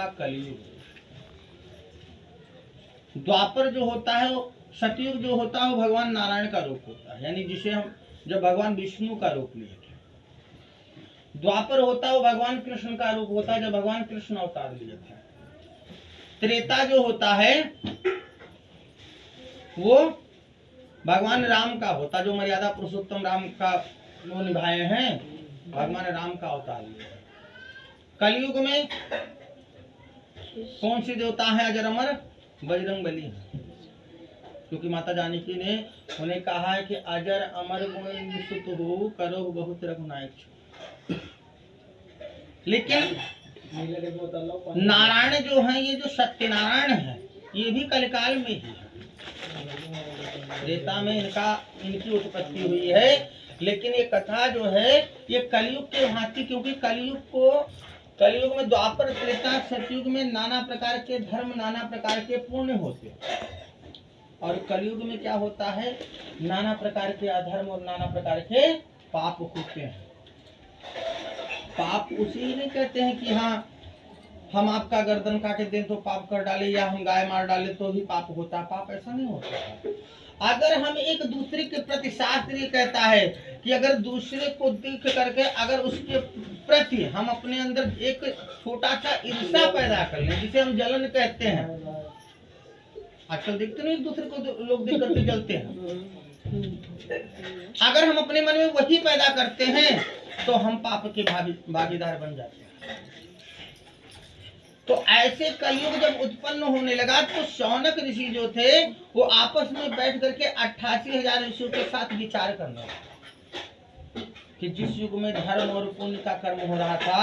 का कलयुग। द्वापर जो होता है वो सतयुग जो होता है वो भगवान नारायण का रूप होता है, यानी जिसे हम जब भगवान विष्णु का रूप लिए थे। द्वापर होता है वो भगवान कृष्ण का रूप होता है जब भगवान कृष्ण अवतार लिए थे। त्रेता जो होता है वो भगवान राम का होता, जो मर्यादा पुरुषोत्तम राम का वो निभाए हैं, भगवान राम का अवतार लिए। कलयुग में कौन सी देवता है अजर अमर? बजरंगबली है, क्योंकि माता जानकी ने उन्हें कहा है कि अजर अमर गुण सुत हो करो बहुत रघुनायक। लेकिन नारायण जो है, ये जो सत्यनारायण है, ये भी कलिकाल में ही है। त्रेता में इनकी उत्पत्ति हुई है, लेकिन ये कथा जो है ये कलयुग के भांति, क्योंकि कलयुग में द्वापर त्रेता सतयुग में नाना प्रकार के धर्म, नाना प्रकार के पुण्य होते हैं, और कलयुग में क्या होता है, नाना प्रकार के अधर्म और नाना प्रकार के पाप होते हैं। पाप उसी नहीं कहते हैं कि हाँ हम आपका गर्दन काटे दें तो पाप कर डाले, या हम गाय मार डाले तो भी पाप होता। पाप ऐसा नहीं होता है। अगर हम एक दूसरे के प्रति, शास्त्र ये कहता है कि अगर दूसरे को देख करके अगर उसके प्रति हम अपने अंदर एक छोटा सा ईर्ष्या पैदा कर लें, जिसे हम जलन कहते हैं। आजकल देखते नहीं एक दूसरे को लोग देख करके जलते हैं। अगर हम अपने मन में वही पैदा करते हैं तो हम पाप के भागीदार बन जाते हैं। तो ऐसे कलयुग जब उत्पन्न होने लगा तो शौनक ऋषि जो थे वो आपस में बैठ करके 88,000 ऋषियों के साथ विचार करने लगे कि जिस युग में धर्म और पुण्य का कर्म हो रहा था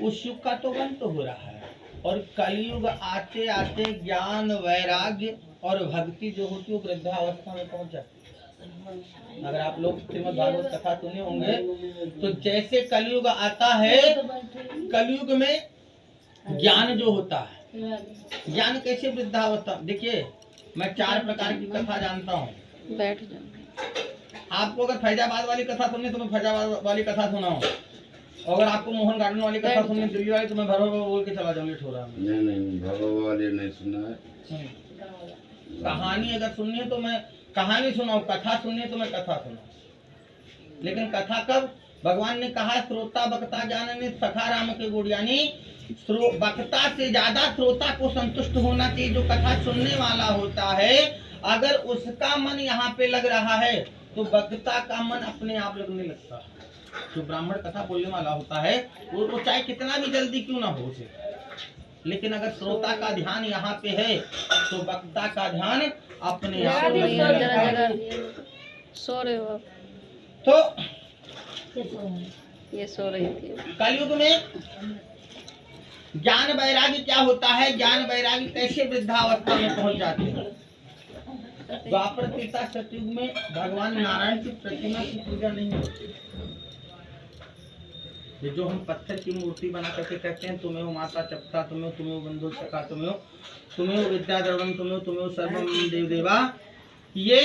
उस युग का तो अंत हो रहा है, और कलयुग आते आते ज्ञान, वैराग्य और भक्ति जो होती है वो वृद्धावस्था में पहुंच जाती है। अगर आप लोग श्रीमद् भागवत कथा सुने होंगे तो जैसे कलयुग आता है, कलयुग में ज्ञान जो होता है, ज्ञान कैसे वृद्धावस्था। देखिए मैं 4 प्रकार की कथा जानता हूँ। बैठ जाओ। आपको अगर फैजाबाद वाली कथा सुननी तो मैं फैजाबाद वाली कथा सुनाऊं, अगर आपको मोहन गार्डन वाली कथा सुननी, दिल्ली वाली, तो मैं भरो बोल के चला जाऊँ, लेट हो रहा है। नहीं भरो वाली नहीं सुना है। कहानी अगर सुननी है तो मैं कहानी सुनाऊं, कथा सुननी है तो मैं कथा सुनाऊं। लेकिन कथा कब? भगवान ने कहा श्रोता बक्ता ज्ञान ने सखा राम के गुण, यानी वक्ता से ज्यादा श्रोता को संतुष्ट होना चाहिए। जो कथा सुनने वाला होता है अगर उसका मन यहाँ पे लग रहा है तो वक्ता का मन अपने आप लगने लगता है। जो ब्राह्मण कथा बोलने वाला होता है वो चाहे कितना भी जल्दी क्यों ना हो उसे, लेकिन अगर श्रोता का ध्यान यहाँ पे है तो वक्ता का ध्यान अपने आप लगने लगता है। सो रहे हो? तो ये सो रही थी। कलयुग में ज्ञान वैराग्य क्या होता है, ज्ञान वैराग्य कैसे वृद्धावस्था में पहुंच जाते हैं। द्वापर त्रेता सतयुग में भगवान नारायण की प्रतिमा की पूजा नहीं होती। ये जो हम पत्थर की मूर्ति बना करके कहते हैं तुम्हें वो माता चपता, तुम्हें वो बंधु सखा, तुम्हें वो विद्या द्रवण, तुम्हें वो सर्वम देव देवा, ये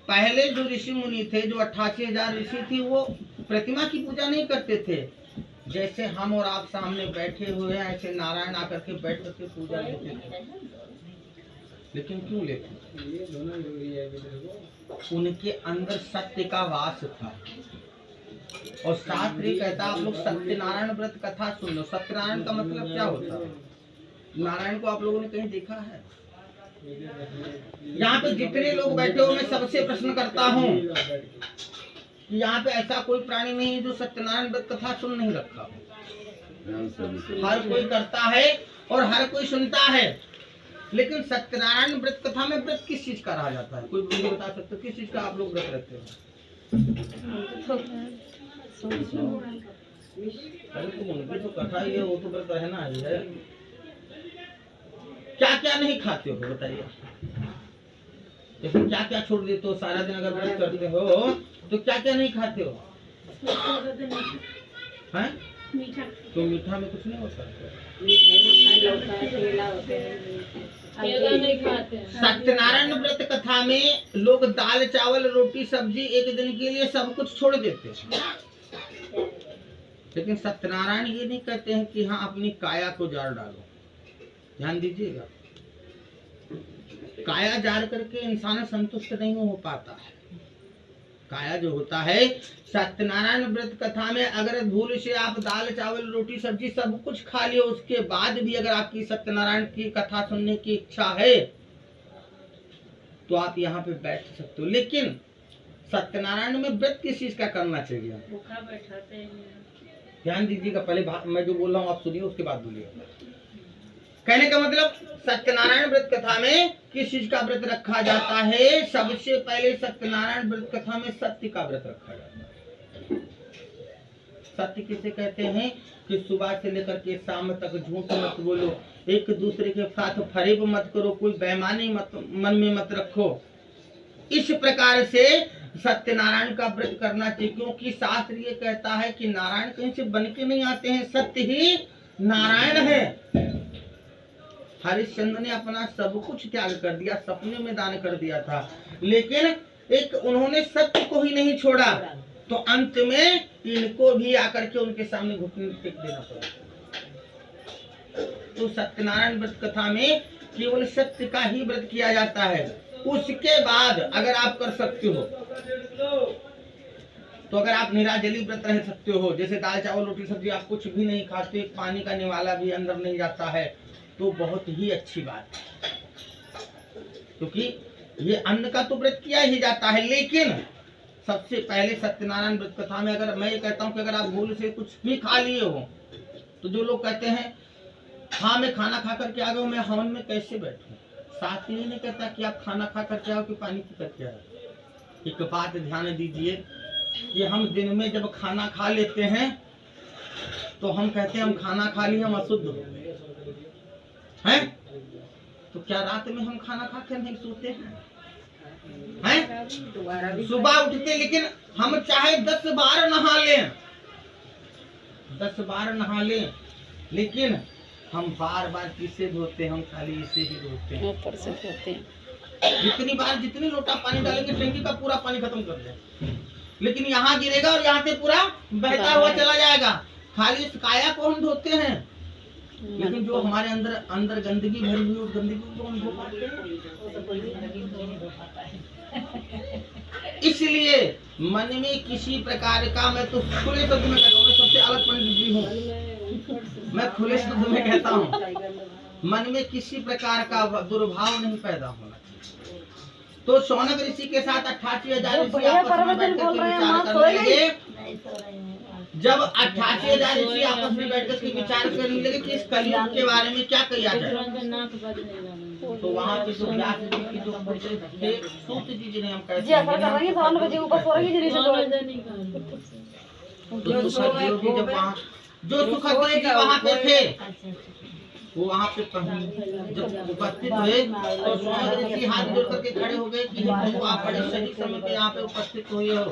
पहले जो ऋषि मुनि थे, जो 88,000 ऋषि थी, वो प्रतिमा की पूजा नहीं करते थे। जैसे हम और आप सामने बैठे हुए हैं ऐसे नारायण आकर के बैठ करके पूजा लेते थे। लेकिन क्यों लेते? उनके अंदर सत्य का वास था, और शास्त्र ये कहता आप लोग सत्यनारायण व्रत कथा सुन लो। सत्यनारायण का मतलब क्या होता है? नारायण को आप लोगों ने कहीं देखा है? यहाँ पे जितने लोग बैठे हो मैं सबसे प्रश्न करता हूँ कि यहाँ पे ऐसा कोई प्राणी नहीं है जो सत्यनारायण व्रत कथा सुन नहीं रखा। हर कोई करता है और हर कोई सुनता है, लेकिन सत्यनारायण व्रत कथा में व्रत किस चीज का रहा जाता है? कोई मुझे बता सकते हो किस चीज का आप लोग व्रत रखते हो? अरे तो उनकी तो कथा ही है, वो तो व्रत रहना ही है। क्या क्या नहीं खाते हो बताइए, लेकिन क्या क्या छोड़ देते हो? सारा दिन अगर व्रत करते हो तो क्या क्या नहीं खाते हो? हैं? तो मीठा में कुछ नहीं होता। सत्यनारायण व्रत कथा में लोग दाल चावल रोटी सब्जी एक दिन के लिए सब कुछ छोड़ देते हैं, लेकिन सत्यनारायण ये नहीं कहते हैं कि हाँ अपनी काया को जार डालो। ध्यान दीजिएगा, काया जार करके इंसान संतुष्ट नहीं हो पाता है। काया जो होता है, सत्यनारायण व्रत कथा में अगर भूल से आप दाल चावल रोटी सब्जी सब कुछ खा लियो, उसके बाद भी अगर आपकी सत्यनारायण की कथा सुनने की इच्छा है तो आप यहाँ पे बैठ सकते हो। लेकिन सत्यनारायण में व्रत किस चीज का करना चाहिए, भूखा बैठाते हैं। ध्यान दीजिएगा। पहले मैं जो बोल रहा हूँ आप सुनिए, उसके बाद बोलिए। कहने का मतलब, सत्यनारायण व्रत कथा में किस चीज का व्रत रखा जाता है? सबसे पहले सत्यनारायण व्रत कथा में सत्य का व्रत रखा जाता है। सत्य किसे कहते हैं? कि सुबह से लेकर के शाम तक झूठ मत बोलो, एक दूसरे के साथ फरेब मत करो, कोई बेईमानी मत मन में मत रखो। इस प्रकार से सत्यनारायण का व्रत करना चाहिए, क्योंकि शास्त्र ये कहता है कि नारायण कहीं से बन के नहीं आते हैं, सत्य ही नारायण है। हरिश्चंद्र ने अपना सब कुछ त्याग कर दिया, सपने में दान कर दिया था, लेकिन एक उन्होंने सत्य को ही नहीं छोड़ा, तो अंत में इनको भी आकर के उनके सामने घुटने टेक देना पड़ा। तो सत्यनारायण व्रत कथा में केवल सत्य का ही व्रत किया जाता है। उसके बाद अगर आप कर सकते हो तो अगर आप निराजली व्रत रह सकते हो, जैसे दाल चावल रोटी सब्जी आप कुछ भी नहीं खाते, पानी का निवाला भी अंदर नहीं जाता है, तो बहुत ही अच्छी बात है, क्योंकि ये अन्न का तो व्रत किया ही जाता है। लेकिन सबसे पहले सत्यनारायण व्रत कथा में अगर मैं ये कहता हूँ कि अगर आप भूल से कुछ भी खा लिए हो, तो जो लोग कहते हैं हाँ मैं खाना खा करके आ गया, मैं हवन में कैसे बैठूं, साथ ही नहीं कहता कि आप खाना खा करके आओ कि पानी पी करके आओ। एक बात ध्यान दीजिए कि हम दिन में जब खाना खा लेते हैं तो हम कहते हैं हम खाना खा लिए, हम अशुद्ध हो गए हैं, तो क्या रात में हम खाना खा कर नहीं सोते हैं? सुबह उठते, लेकिन हम चाहे 10 बार नहा लें, 10 बार नहा लें, लेकिन हम बार बार किससे धोते हैं? हम खाली इसे ही धोते हैं, ऊपर से धोते हैं। जितनी बार जितनी लोटा पानी डालेंगे टंकी का पूरा पानी खत्म कर दें, लेकिन यहाँ गिरेगा और यहाँ से पूरा बहता हुआ चला जाएगा। खाली इस काया को हम धोते हैं, लेकिन जो हमारे अंदर अंदर गंदगी भरी हुई उस गंदगी को हम धो पाते हैं। इसलिए मन में किसी प्रकार का, मैं तो खुले शब्द में कहता हूँ, मैं सबसे अलग पंडित जी हूँ, मैं खुले शब्द में कहता हूँ, मन में किसी प्रकार का दुर्भाव नहीं पैदा होना चाहिए। तो शौनक ऋषि के साथ 88,000 ऋषि आपस में बैठ कर विचार करने लगे। जब 88,000 ऋषि आपस में बैठ कर विचार करने लगे कि इस कलयुग के बारे में क्या किया जाए, तो वहाँ पे जो व्यास जी की जो थे, सूत जी जिन्हें हम कहते हैं, तो सुखदेव जी जब वहाँ, जो सुखदेव जी वहाँ पे थे, वो वहाँ पे जब उपस्थित हुए तो शौनक ऋषि हाथ जोड़ करके खड़े हो गए कि प्रभु आप बड़े सही समय पे यहाँ पे उपस्थित हुए हो,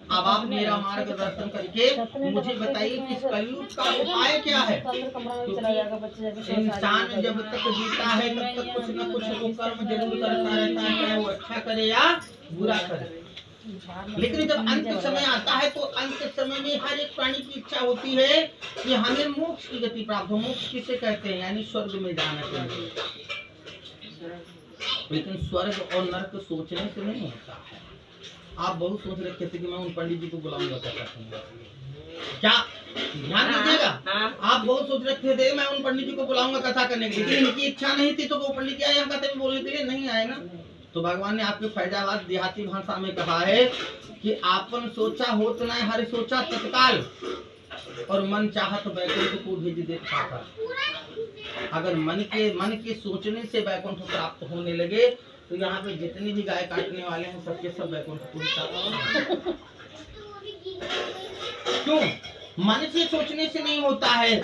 अब आप मेरा मार्गदर्शन करके मुझे बताइए कि इस कलयुग का उपाय क्या है। क्योंकि इंसान जब तक जीता है तब तक कुछ न कुछ वो कर्म जरूर करता रहता है, चाहे वो अच्छा करे या बुरा करे। लेकिन जब अंत समय आता है तो अंत समय में हर एक प्राणी की इच्छा होती है कि हमें मोक्ष की गति प्राप्त हो। मोक्ष किसे कहते हैं? यानी स्वर्ग में जाना चाहिए। लेकिन स्वर्ग और नरक सोचने से नहीं होता है। आप बहुत सोच रखे थे कि मैं उन पंडित जी को बुलाऊंगा, क्या ध्यान दीजिएगा, आप बहुत सोच रखे थे मैं उन पंडित जी को बुलाऊंगा कथा करने के लिए, लेकिन इनकी इच्छा नहीं थी, तो वो पंडित जी आए हम कथा में बोलने के लिए नहीं आए ना। तो भगवान ने आपके फैजाबाद देहाती भाषा में कहा है कि आपन सोचा होत न हरि सोचा तत्काल, और मन चाहत वैकुंठ को भेज दे पाता। अगर मन के सोचने से वैकुंठ प्राप्त होने लगे तो यहाँ पे जितने भी गाय काटने वाले हैं सबके सब वैकुंठ को ही। क्यों? मन से सोचने से नहीं होता है,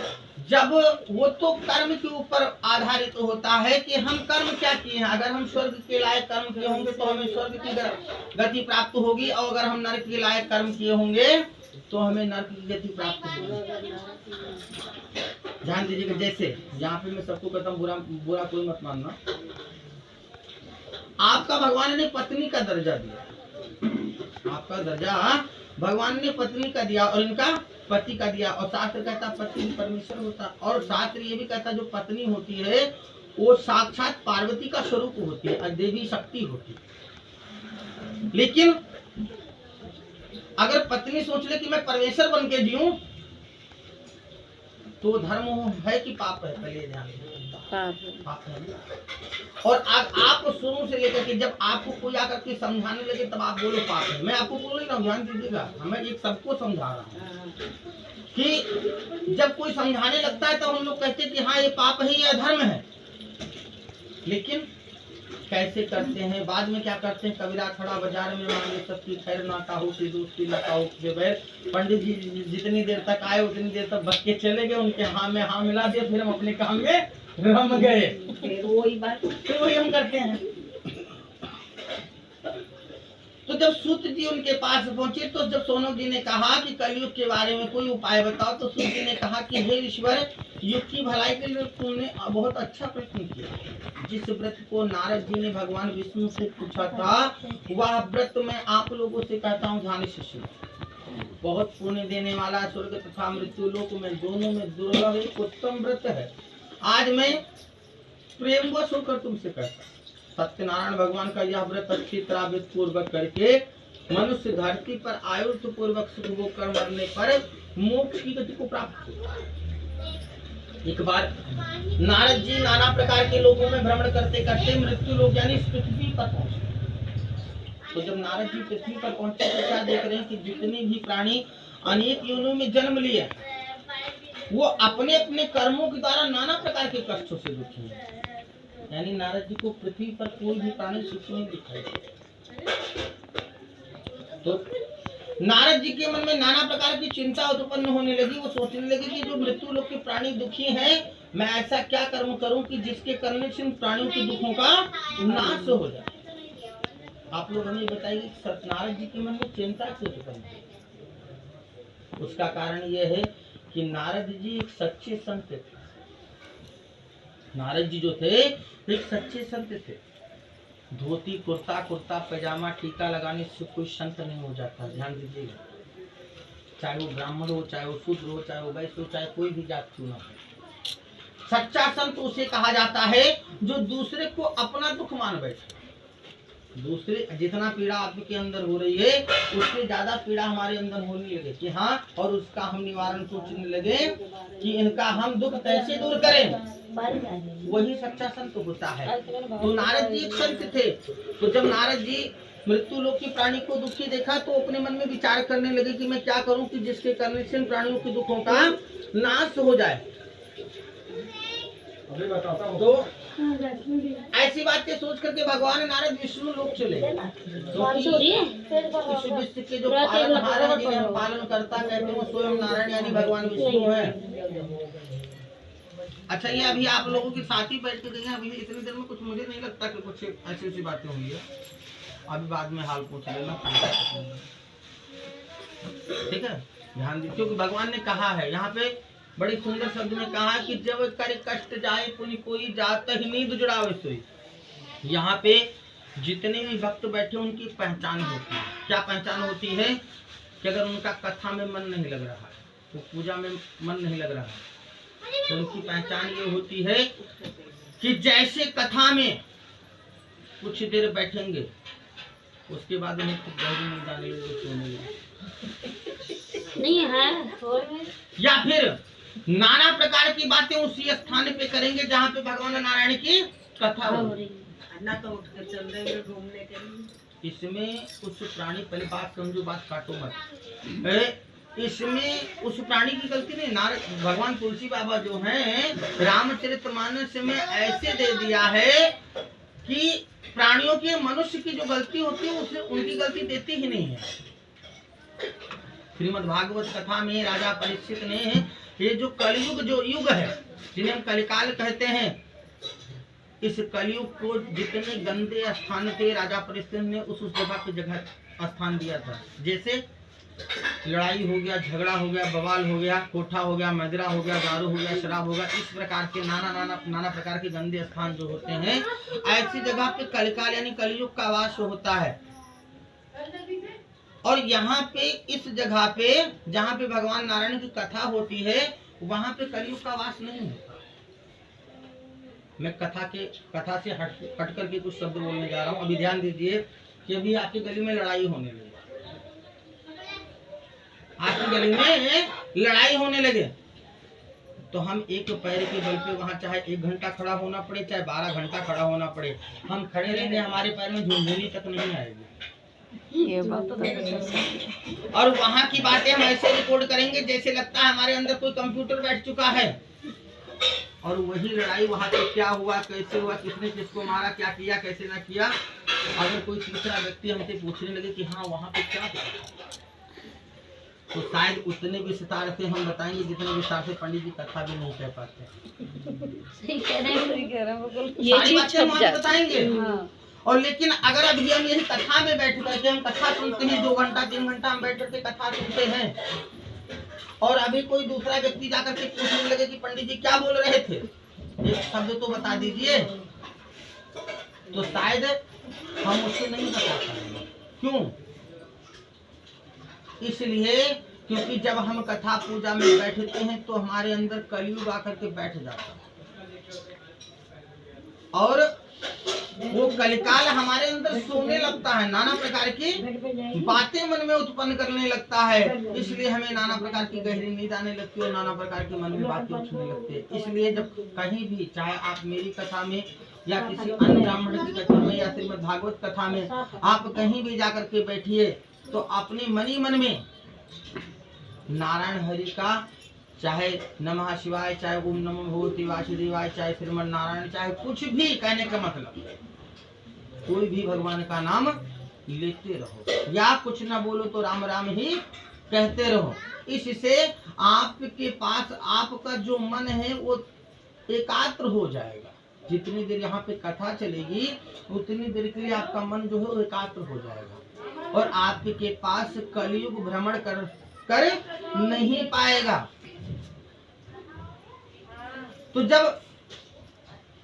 जब वो तो कर्म के ऊपर आधारित तो होता है कि हम कर्म क्या किए हैं। अगर हम स्वर्ग के लायक कर्म किए होंगे तो हमें स्वर्ग की गति प्राप्त होगी, और अगर हम नरक के लायक कर्म किए होंगे तो हमें नरक की गति प्राप्त होगी। ध्यान दीजिएगा, जैसे यहाँ पे मैं सबको कहता हूँ, बुरा कोई मत मानना। आपका भगवान ने पत्नी का दर्जा दिया, आपका दर्जा भगवान ने पत्नी का दिया, और इनका पति का दिया, और शास्त्र कहता पति परमेश्वर होता, और शास्त्र ये भी कहता जो पत्नी होती है वो साक्षात पार्वती का स्वरूप होती है, देवी शक्ति होती है। लेकिन अगर पत्नी सोच ले कि मैं परमेश्वर बन के जीऊं तो धर्म है कि पाप है, पहले ध्यान पाप है। और आप शुरू से लेकर के जब आपको कोई आकर के समझाने लगे तब आप बोलो पाप है। मैं आपको बोल रही हूँ, ध्यान दीजिएगा, हमें एक सबको समझा रहा हूँ कि जब कोई समझाने लगता है तो हम लोग कहते हैं कि हाँ ये पाप है, ये अधर्म है। लेकिन कैसे करते हैं, बाद में क्या करते हैं, कबीरा खड़ा बाजार में मांगे सबकी खैर ना काहू की दोस्ती ना काहू के बैर। पंडित जी जितनी देर तक आए उतनी देर तक बच के चले गए, उनके हाँ में हाँ मिला दिया, फिर हम अपने काम में रम गए। फिर वही हम करते हैं। तो जब सूत जी उनके पास पहुंचे तो जब सोनू जी ने कहा कि कलयुग के बारे में कोई उपाय बताओ, तो सूत जी ने कहा कि हे ईश्वर, युग की भलाई के लिए तुमने बहुत अच्छा प्रश्न किया। जिस व्रत को नारद जी ने भगवान विष्णु से पूछा था वह व्रत मैं आप लोगों से कहता हूँ, ध्यान से सुनो। बहुत पुण्य देने वाला स्वर्ग तथा मृत्यु लोक में दोनों में दुर्लभ एक उत्तम व्रत है। आज मैं प्रेमवश होकर तुमसे कहता हूँ, सत्यनारायण भगवान का यह व्रत अच्छी तरह विधि पूर्वक करके मनुष्य धरती पर आयुर्थ पूर्वक सुख भोग कर मरने पर मोक्ष की गति को प्राप्त होता है। एक बार नारद जी नाना प्रकार के लोगों में भ्रमण करते करते मृत्यु लोक यानी पृथ्वी पर पहुंचे। तो जब नारद जी पृथ्वी पर पहुंचे तो क्या देख रहे हैं कि जितने भी प्राणी अनेक योनियों में जन्म लिए वो अपने अपने कर्मों के द्वारा नाना प्रकार के कष्टों से दुखी हैं। यानी नारद जी को पृथ्वी पर कोई भी प्राणी सुखी नहीं दिखाई देता। तो नारद जी के मन में नाना प्रकार की चिंता उत्पन्न होने लगी। वो सोचने लगे कि जो मृत्यु लोक के प्राणी दुखी हैं, मैं ऐसा क्या कर्म करूं कि जिसके करने से प्राणियों के दुखों का नाश हो जाए। आप लोग हमें बताइए नारद जी के मन में चिंता क्यों उत्पन्न हुई? उसका कारण यह है कि नारद जी एक सच्चे संत थे। नारद जी जो थे एक सच्चे संत थे। धोती कुर्ता कुर्ता पैजामा टीका लगाने से कोई संत नहीं हो जाता, ध्यान दीजिएगा। चाहे वो ब्राह्मण हो, चाहे वो शूद्र हो, चाहे वो वैश्य हो, चाहे कोई भी जात क्यों ना हो। सच्चा संत उसे कहा जाता है जो दूसरे को अपना दुख मान बैठे। दूसरे जितना पीड़ा आपके अंदर हो रही है उससे ज्यादा पीड़ा हमारे अंदर होने लगे कि हाँ, और उसका हम निवारण सोचने लगे कि इनका हम दुख कैसे दूर करें। वही सच्चा संत होता है। तो नारद जी एक संत थे। तो जब नारद जी मृत्यु लोक के प्राणी को दुखी देखा तो अपने मन में विचार करने लगे कि मैं क्या करूं कि जिसके करने से प्राणियों के दुखों का नाश हो जाए। तो ऐसी बातें सोच करके भगवान नारद विष्णु लोक चले। तो इस विश्व के जो पालनहार जिन्हें हम पालन करता कहते हैं वो स्वयं नारायण यानी भगवान विष्णु है। अच्छा, ये अभी आप लोगों के साथ ही बैठ के गए हैं। अभी इतनी देर में कुछ मुझे नहीं लगता कि कुछ ऐसी ऐसी बातें हुई है। अभी बाद में हाल पूछ लेना, ठीक है। ध्यान दीजिए, क्योंकि भगवान ने कहा है यहाँ पे बड़ी सुंदर शब्द में कहा कि जब कर कष्ट जाए पुनि कोई जात ही नींद जुड़ावे सोई। यहाँ पे जितने भी भक्त बैठे उनकी पहचान होती है। क्या पहचान होती है कि अगर उनका कथा में मन नहीं लग रहा है, तो पूजा में मन नहीं लग रहा है, तो उनकी पहचान ये होती है कि जैसे कथा में कुछ देर बैठेंगे उसके बाद उन्हें कुछ गहरी नींद आने लगे, सोने लगे नहीं है। या फिर नाना प्रकार की बातें उसी स्थान पे करेंगे जहाँ पे भगवान नारायण की कथा हो रही है। तो उठ कर चल रहे हैं घूमने के लिए। इसमें उस प्राणी, पहले बात समझो, बात काटो मत। इसमें उस प्राणी की गलती नहीं। नारद भगवान तुलसी बाबा जो हैं रामचरितमानस में ऐसे दे दिया है कि प्राणियों की, मनुष्य की जो गलती होती है उसे उनकी गलती देती ही नहीं है। श्रीमद् भागवत कथा में राजा परीक्षित ने ये जो कलयुग जो युग है जिन्हें हम कलिकाल कहते हैं, इस कलयुग को जितने गंदे स्थान थे राजा परीक्षित ने उस जगह पे जगह स्थान दिया था। जैसे लड़ाई हो गया, झगड़ा हो गया, बवाल हो गया, कोठा हो गया, मदिरा हो गया, दारू हो गया, शराब हो गया, इस प्रकार के नाना प्रकार के गंदे स्थान जो होते हैं, ऐसी जगह पे कलिकाल यानी कलयुग का वास होता है। और यहाँ पे इस जगह पे जहाँ पे भगवान नारायण की कथा होती है वहां पे कलयुग का वास नहीं होता। मैं कथा से हट करके कुछ शब्द बोलने जा रहा हूँ। अभी ध्यान दीजिए कि अभी आपकी गली में लड़ाई होने लगी, आपकी गली में लड़ाई होने लगे तो हम एक पैर के बल पे वहां चाहे 1 घंटा खड़ा होना पड़े चाहे 12 घंटा खड़ा होना पड़े, हम खड़े रहेंगे, हमारे पैर में झुनझुनी तक नहीं आएगी। ये बात तो और वहां की बातें हम ऐसे रिकॉर्ड करेंगे जैसे लगता है हमारे अंदर कोई कंप्यूटर बैठ चुका है। और वही लड़ाई वहां पे क्या हुआ, कैसे हुआ, किसने किसको मारा, क्या किया, कैसे ना किया, अगर कोई तीसरा व्यक्ति हमसे पूछने लगे कि हाँ वहां पे क्या हुआ, तो शायद उतने विस्तार से हम बताएंगे जितने विस्तार से पंडित जी कथा भी नहीं कह पाते। सही कह रहे हैं बिल्कुल। ये चीज छप जाती बताएंगे। हाँ। और लेकिन अगर अभी हम यही कथा में बैठ करके हम कथा सुनते हैं, 2 घंटा 3 घंटा हम बैठ करके कथा सुनते हैं, और अभी कोई दूसरा व्यक्ति जाकर के पूछने लगे कि पंडित जी क्या बोल रहे थे, एक शब्द तो बता दीजिए, तो शायद हम उससे नहीं बता पाएंगे। क्यों? इसलिए क्योंकि जब हम कथा पूजा में बैठते हैं तो हमारे अंदर कलयुग आकर के बैठ जाता है और वो कलिकाल हमारे अंदर सोने लगता है, नाना प्रकार की बातें मन में उत्पन्न करने लगता है। इसलिए हमें नाना प्रकार की गहरी नींद आने लगती है और नाना प्रकार की मन में बातें उठने लगती है। इसलिए जब कहीं भी, चाहे आप मेरी कथा में या किसी अन्य ब्राह्मण की कथा में या श्रीमद् भागवत कथा में, आप कहीं भी जाकर के बैठिए तो अपने मनी मन में नारायण हरि का, चाहे नमः शिवाय, चाहे ओम नमो भगवते वासुदेवाय, चाहे श्रीमन नारायण, चाहे कुछ भी, कहने का मतलब कोई भी भगवान का नाम लेते रहो या कुछ ना बोलो तो राम राम ही कहते रहो। इससे आपके पास आपका जो मन है वो एकाग्र हो जाएगा। जितनी देर यहाँ पे कथा चलेगी उतनी देर के लिए आपका मन जो है वो एकाग्र हो जाएगा और आपके पास कलयुग भ्रमण कर नहीं पाएगा। तो जब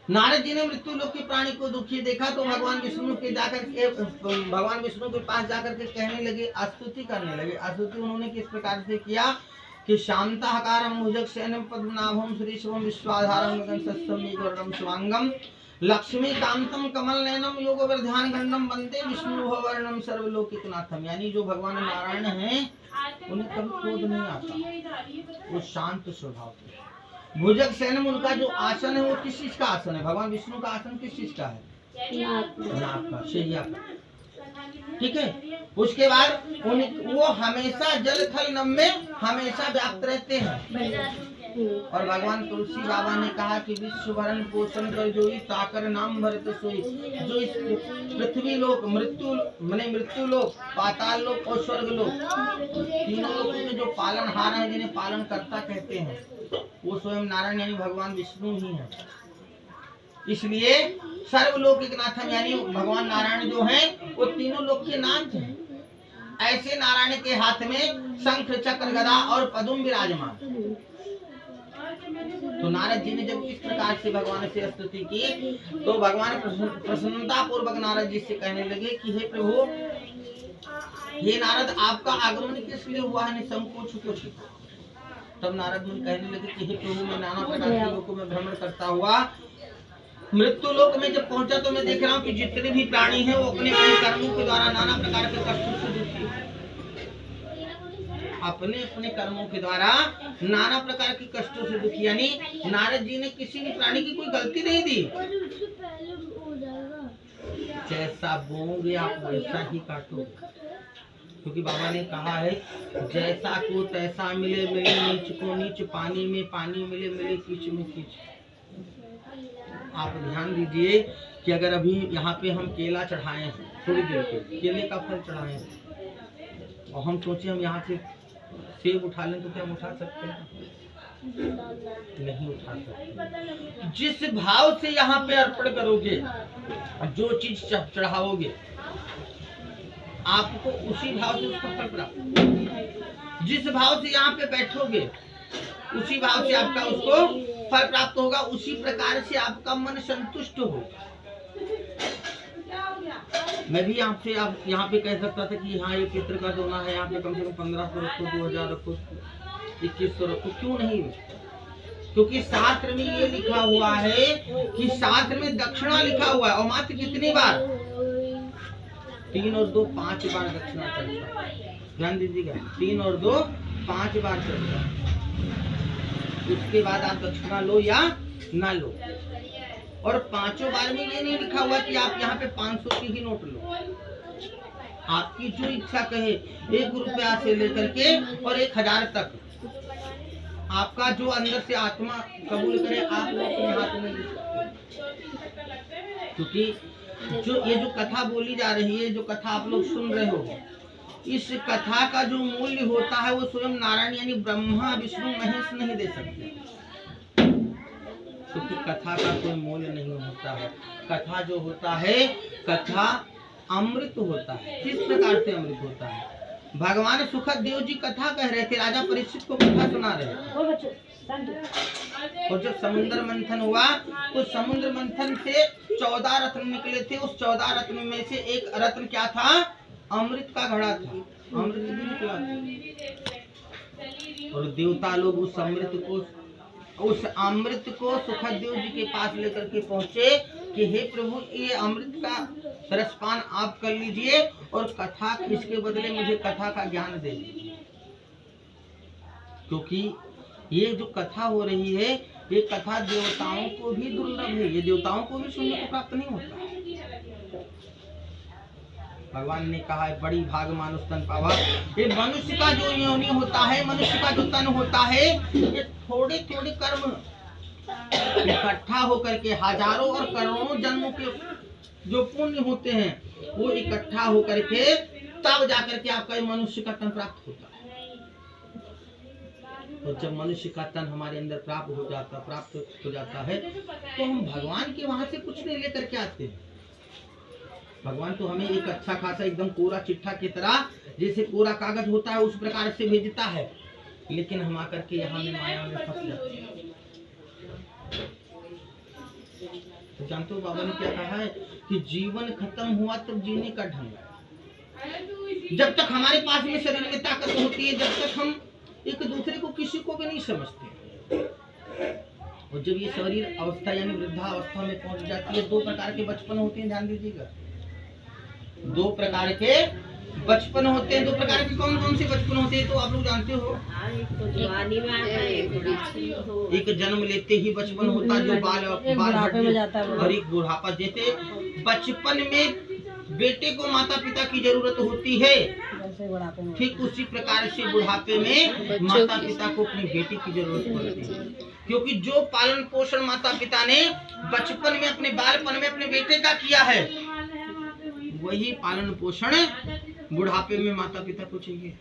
नारद जी ने मृत्यु लोक के प्राणी को दुखी देखा तो भगवान विष्णु के पास जाकर के कहने लगे, स्तुति करने लगे। स्तुति उन्होंने किस प्रकार से किया कि शांताकारं भुजगशयनं पद्मनाभं श्रीशं विश्वाधारं गगनसदृशं मेघवर्णं शुभांगं लक्ष्मीकांतं कमलनयनं योगवर्धानगण्डं वंदे विष्णुवर्णं सर्वलोकैकनाथं। यानी जो भगवान नारायण हैं उन्हें कभी क्रोध नहीं आता, वो शांत स्वभाव के। भुजग शयनम, उनका जो आसन है वो किस चीज का आसन है? भगवान विष्णु का आसन किस चीज का है? नाक का, शैया का। ठीक है। उसके बाद वो हमेशा जल थल नभ में हमेशा व्याप्त रहते हैं। और भगवान तुलसी बाबा ने कहा कि विश्व भरण पोषण कर जोई ताकर नाम भरत सोई। जो इस पृथ्वी लोक, मृत्यु लोक, पाताल लोक और स्वर्ग लोक, तीनों लोकों में जो पालनहार है, जिन्हें पालन करता कहते हैं, वो स्वयं नारायण यानी भगवान विष्णु ही है। इसलिए सर्वलोक नाथम यानी भगवान नारायण जो हैं वो तीनों लोक के नाथ हैं। ऐसे नारायण के हाथ में शंख चक्र गदा और पद्म विराजमान। तो नारद जी ने जब इस प्रकार से भगवान से स्तुति की तो भगवान प्रसन्नता पूर्वक नारद जी से कहने लगे कि हे प्रभु, हे नारद, आपका आगमन किस लिए हुआ है? निसंकोच कुछ। तब नारद मुनि कहने लगे कि हे प्रभु, मैं नाना प्रकार के लोकों में भ्रमण करता हुआ मृत्यु लोक में जब पहुंचा तो मैं देख रहा हूँ कि जितने भी प्राणी हैं वो अपने अपने कर्मों के द्वारा नाना प्रकार के कष्टों से दुखी हैं। अपने अपने कर्मों के द्वारा नाना प्रकार के कष्टों से दुखी। यानी नारद जी ने किसी भी प्राणी की कोई गलती नहीं दी। जैसा बोओगे आप वैसा ही काटोगे, क्योंकि बाबा ने कहा है जैसा को तैसा मिले, मिले नीच को नीच, पानी में पानी मिले, मिले कीच में कीच। आप ध्यान दीजिए कि अगर अभी यहाँ पे हम केला चढ़ाए हैं, थोड़ी देर के केले का फल चढ़ाए हैं और हम सोचे हम यहाँ से सेब उठा लें तो क्या हम उठा सकते हैं? नहीं उठा सकते। जिस भाव से यहाँ पे अर्पण करोगे, जो चीज चढ़ाओगे, आपको उसी भाव से उसका फल प्राप्त। जिस भाव से यहाँ पे बैठोगे उसी भाव से आपका उसको फल प्राप्त होगा। उसी प्रकार से आपका मन संतुष्ट होगा। मैं भी आपसे आप यहाँ पे कह सकता था कि हाँ ये पितृ का सोना है, यहाँ पे कम से कम 1500 रखो, 2000 रखो, 2100 रखो, क्यों नहीं? क्योंकि शास्त्र में ये लिखा हुआ है कि शास्त्र में दक्षिणा लिखा हुआ है, और मात्र कितनी बार? 3 और 2 5 बार दक्षिणा चलता है। ध्यान दीजिएगा, 3 और 2 5 बार चलता है। उसके बाद आप दक्षिणा लो या ना लो। और 5 बार में ये नहीं लिखा हुआ कि आप यहाँ पे 500 की ही नोट लो। आपकी जो इच्छा कहे, 1 रुपया से लेकर के और 1000 तक, आपका जो अंदर से आत्मा कबूल करे, आप लोग अपने हाथ में ले सकते हैं। क्योंकि ये जो कथा बोली जा रही है, जो कथा आप लोग सुन रहे हो, इस कथा का जो मूल्य होता है वो स्वयं नारायण यानी ब्रह्मा विष्णु महेश नहीं दे सकते। क्योंकि कथा का कोई मूल्य नहीं होता है। कथा जो होता है, कथा अमृत होता है। किस प्रकार से अमृत होता है? भगवान सुखदेव जी कथा कह रहे थे, राजा परीक्षित को कथा सुना रहे थे। और जब समुद्र मंथन हुआ तो समुद्र मंथन से 14 रत्न निकले थे। उस 14 रत्न में से एक रत्न क्या था? अमृत का घड़ा था। अमृत भी निकला था। और देवता लोग उस अमृत को सुखदेव जी के पास लेकर के पहुंचे कि हे प्रभु, ये अमृत का रसपान आप कर लीजिए और कथा इसके बदले मुझे कथा का ज्ञान दे दीजिए। क्योंकि ये जो कथा हो रही है, ये कथा देवताओं को भी दुर्लभ है। ये देवताओं को भी सुनने को प्राप्त नहीं होता है। भगवान ने कहा है, बड़ी भाग मानुष तन पावा। ये मनुष्य का जो योनि होता है, मनुष्य का जो तन होता है, ये थोड़े थोड़े कर्म इकट्ठा होकर के हजारों और करोड़ों जन्मों के जो पुण्य होते हैं, वो इकट्ठा होकर के तब जाकर के आपका ये मनुष्य का तन प्राप्त होता है। तो जब मनुष्य का तन हमारे अंदर प्राप्त हो जाता है, तो हम भगवान के वहां से कुछ नहीं लेकर के आते हैं। भगवान तो हमें एक अच्छा खासा एकदम कोरा चिट्ठा की तरह, जैसे कोरा कागज होता है उस प्रकार से भेजता है, लेकिन हम आकर के यहाँ में माया में फंस जाते हैं। तो जानते हो बाबा ने क्या कहा है कि जीवन खत्म हुआ तब जीने का ढंग है। जब तक हमारे पास में शरीर में ताकत होती है, जब तक हम एक दूसरे को किसी को भी नहीं समझते। और जब ये शरीर अवस्था यानी वृद्धावस्था में पहुंच जाती है, 2 प्रकार के बचपन होते हैं। ध्यान दीजिएगा, 2 प्रकार के बचपन होते हैं। 2 प्रकार के कौन कौन से बचपन होते हैं तो आप लोग जानते हो? एक जन्म लेते ही बचपन होता है, जो बाल में जाता है, और एक बुढ़ापा। जैसे बचपन में बेटे को माता पिता की जरूरत होती है, ठीक उसी प्रकार से बुढ़ापे में माता पिता को अपनी बेटी की जरूरत पड़ती है। क्योंकि जो पालन पोषण माता पिता ने बचपन में अपने बालपन में अपने बेटे का किया है, वही पालन पोषण बुढ़ापे में माता पिता को चाहिए।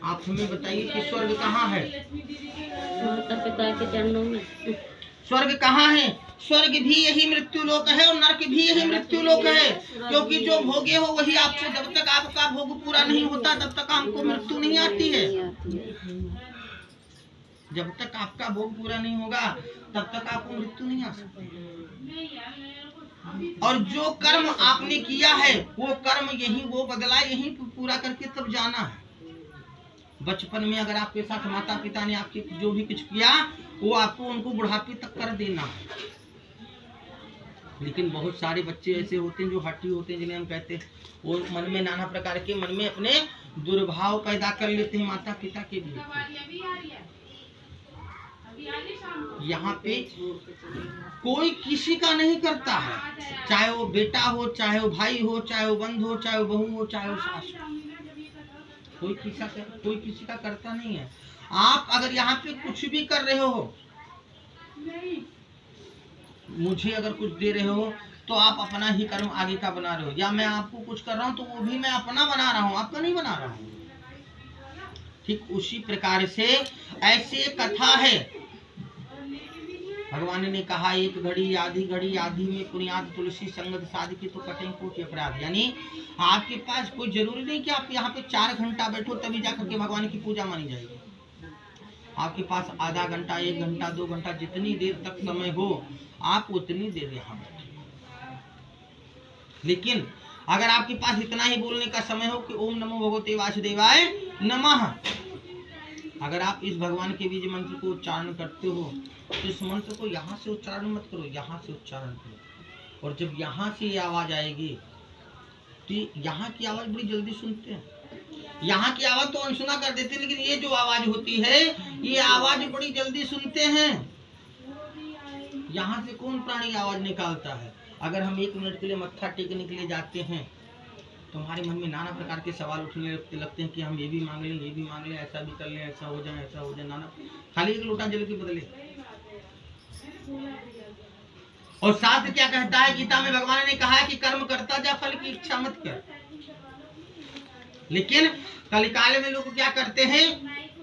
आप हमें बताइए कि स्वर्ग कहाँ है? माता पिता के चरणों में। स्वर्ग कहाँ है? स्वर्ग भी यही मृत्यु लोक है और नरक भी यही मृत्यु लोक है। क्योंकि जो भोगे हो वही आपको, जब तक आपका भोग पूरा नहीं होता तब तक आपको मृत्यु नहीं आती है। जब तक आपका भोग पूरा नहीं होगा तब तक आपको मृत्यु नहीं आ सकती। और जो कर्म आपने किया है वो कर्म यही वो बदला यही पूरा करके तब जाना है। बचपन में अगर आपके साथ माता पिता ने आपके जो भी कुछ किया वो आपको उनको बुढ़ापे तक कर देना है। लेकिन बहुत सारे बच्चे ऐसे होते हैं जो हट्टी होते हैं, जिन्हें हम कहते हैं, वो मन में नाना प्रकार के मन में अपने दुर्भाव पैदा कर लेते हैं माता पिता के लिए। यहाँ पे कोई किसी का नहीं करता है, चाहे वो बेटा हो, चाहे वो भाई हो, चाहे वो बंधु हो, चाहे वो बहू हो, चाहे वो सास हो, कोई किसी का करता नहीं है। आप अगर यहाँ पे कुछ भी कर रहे हो, मुझे अगर कुछ दे रहे हो तो आप अपना ही कर्म आगे का बना रहे हो, या मैं आपको कुछ कर रहा हूँ तो वो भी मैं अपना बना रहा हूँ, आपका नहीं बना रहा हूँ। ठीक उसी प्रकार से ऐसे कथा है। भगवान ने कहा, एक घड़ी आधी में पुनियाद तुलसी संगत साध की तो कटें कोटि अपराध। यानी आपके पास कोई जरूरी नहीं कि आप यहाँ पे 4 घंटा बैठो तभी जाकर के भगवान की पूजा मानी जाएगी। आपके पास आधा घंटा, 1 घंटा, 2 घंटा, जितनी देर तक समय हो आप उतनी देर यहाँ बैठे। लेकिन अगर आपके पास इतना ही बोलने का समय हो कि ओम नमो भगवते वासुदेवाय नमः, अगर आप इस भगवान के बीज मंत्र को उच्चारण करते हो तो इस मंत्र को यहाँ से उच्चारण मत करो, यहाँ से उच्चारण करो। और जब यहाँ से ये आवाज आएगी तो यहाँ की आवाज बड़ी जल्दी सुनते हैं, यहाँ की आवाज तो अनसुना कर देते हैं, लेकिन ये जो आवाज होती है ये आवाज बड़ी जल्दी सुनते हैं। यहाँ से कौन प्राणी आवाज निकालता है? अगर हम 1 मिनट के लिए मत्था टेकने के लिए जाते हैं तो हमारे मन में नाना प्रकार के सवाल उठने लगते हैं कि हम ये भी मांग लें, ये भी मांग लें, ऐसा भी कर लें, ऐसा हो जाए, ऐसा हो जाए, नाना। खाली 1 लोटा जल के बदले। और शास्त्र क्या कहता है? गीता में भगवान ने कहा है कि कर्म करता जा, फल की इच्छा मत कर। लेकिन कलिकाल में लोग क्या करते हैं?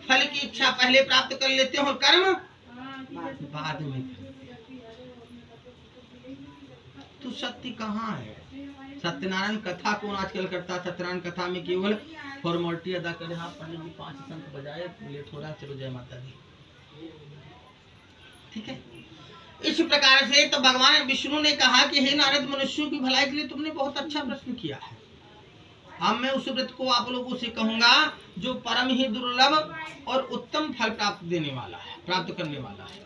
फल की इच्छा पहले प्राप्त कर लेते हैं और कर्म बाद में। तो सत्य कहाँ है? सत्यनारायण कथा कौन आजकल करता? सत्यनारायण कथा में केवल फॉर्मेलिटी अदा करे, हाँ पंडित जी 5 शंख बजाए, लेट हो रहा, चलो जय माता दी, ठीक है। इस प्रकार से तो भगवान विष्णु ने कहा कि हे नारद, मनुष्यों की भलाई के लिए तुमने बहुत अच्छा प्रश्न किया है। अब मैं उस व्रत को आप लोगों से कहूंगा जो परम ही दुर्लभ और उत्तम फल प्राप्त देने वाला है, प्राप्त करने वाला है।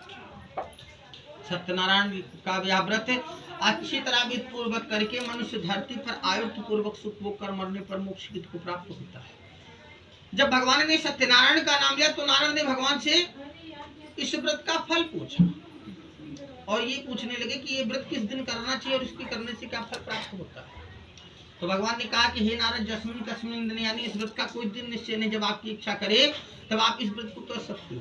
सत्यनारायण का यह व्रत अच्छी तरह विधि पूर्वक करके मनुष्य धरती पर आयुर्थ पूर्वक सुख भोग कर मरने पर मोक्ष को प्राप्त होता है। जब भगवान ने सत्यनारायण का नाम लिया तो नारद ने भगवान से इस व्रत का फल पूछा और ये पूछने लगे कि ये व्रत किस दिन करना चाहिए और इसके करने से क्या फल प्राप्त होता है। तो भगवान ने कहा कि हे नारद, जस्मिन कस्मिन दिन, यानी इस व्रत का कोई दिन निश्चय नहीं, जब आपकी इच्छा करे तब आप इस व्रत को कर सकते हो।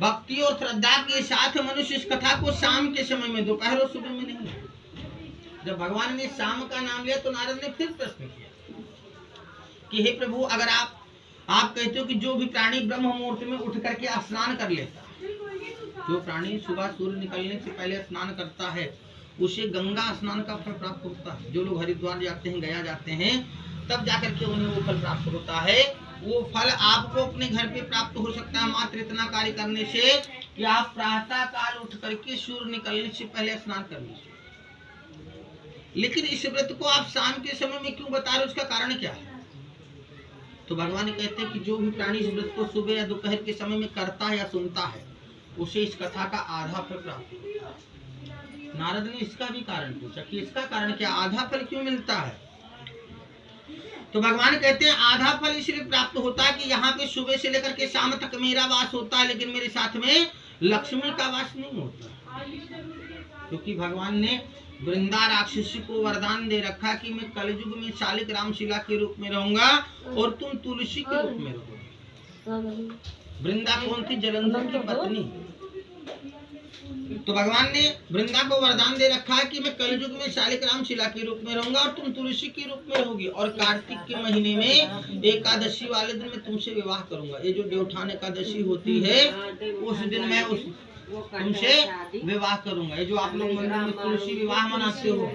भक्ति और श्रद्धा के साथ मनुष्य इस कथा को शाम के समय में, दोपहर और सुबह में नहीं। जब भगवान ने शाम का नाम लिया तो नारद ने फिर प्रश्न किया कि हे प्रभु, अगर आप कहते हो कि जो भी प्राणी ब्रह्म मुहूर्त में उठ करके स्नान कर लेता, जो प्राणी सुबह सूर्य निकलने से पहले स्नान करता है उसे गंगा स्नान का फल प्राप्त होता है। जो लोग हरिद्वार जाते हैं, गया जाते हैं, तब जाकर के उन्हें वो फल प्राप्त होता है। वो फल आपको अपने घर पे प्राप्त हो सकता है मात्र इतना कार्य करने से कि आप प्रातः काल उठ करके सूर्य निकलने से पहले स्नान कर लीजिए। लेकिन इस व्रत को आप शाम के समय में क्यों बता रहे, उसका कारण क्या है? तो भगवान कहते हैं कि जो भी प्राणी इस व्रत को सुबह या दोपहर के समय में करता है या सुनता है उसे इस कथा का आधा फल प्राप्त होता है। नारद ने इसका भी कारण पूछा कि इसका कारण क्या, आधा फल क्यों मिलता है? तो भगवान कहते हैं आधा फल इसलिए प्राप्त होता है कि यहाँ पे सुबह से लेकर के शाम तक मेरा वास होता है, लेकिन मेरे साथ में लक्ष्मी का वास नहीं होता। क्योंकि भगवान ने वृंदा राक्षसी को वरदान दे रखा कि मैं कलयुग में शालिक रामशिला के रूप में रहूंगा और तुम तुलसी के रूप में रहोगे। वृंदा कौन थी? जलंधर की पत्नी। तो भगवान ने वृंदा को वरदान दे रखा है कि मैं कलयुग में शालिक रामशिला के रूप में रहूंगा और तुम तुलसी के रूप में रहोगी, और कार्तिक के महीने में एकादशी वाले दिन मैं तुमसे विवाह करूंगा। ये जो देवठान एकादशी होती है उस दिन मैं तुमसे विवाह करूंगा। ये जो आप लोग मंदिर में तुलसी विवाह मनाते हो,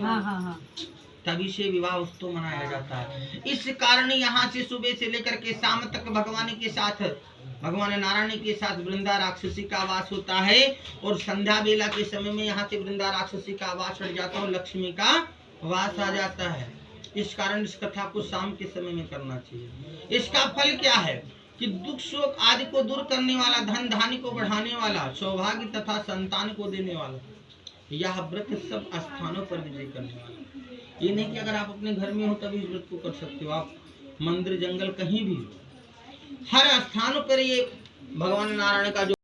तभी से विवाह उत्सव मनाया जाता है। इस कारण यहाँ से सुबह से लेकर के शाम तक भगवान के साथ, भगवान नारायण के साथ वृंदा राक्षसी का वास होता है, और संध्या बेला के समय में यहाँ से वृंदा राक्षसी का वास हट जाता है और लक्ष्मी का वास आ जाता है। इस कारण इस कथा को शाम के समय में करना चाहिए। इसका फल क्या है कि दुख शोक आदि को दूर करने वाला, धन धान्य को बढ़ाने वाला, सौभाग्य तथा संतान को देने वाला यह व्रत सब स्थानों पर विजय करने वाला। ये नहीं कि अगर आप अपने घर में हो तभी इस व्रत को कर सकते हो, आप मंदिर जंगल कहीं भी हो, हर स्थानों पर ये भगवान नारायण का जो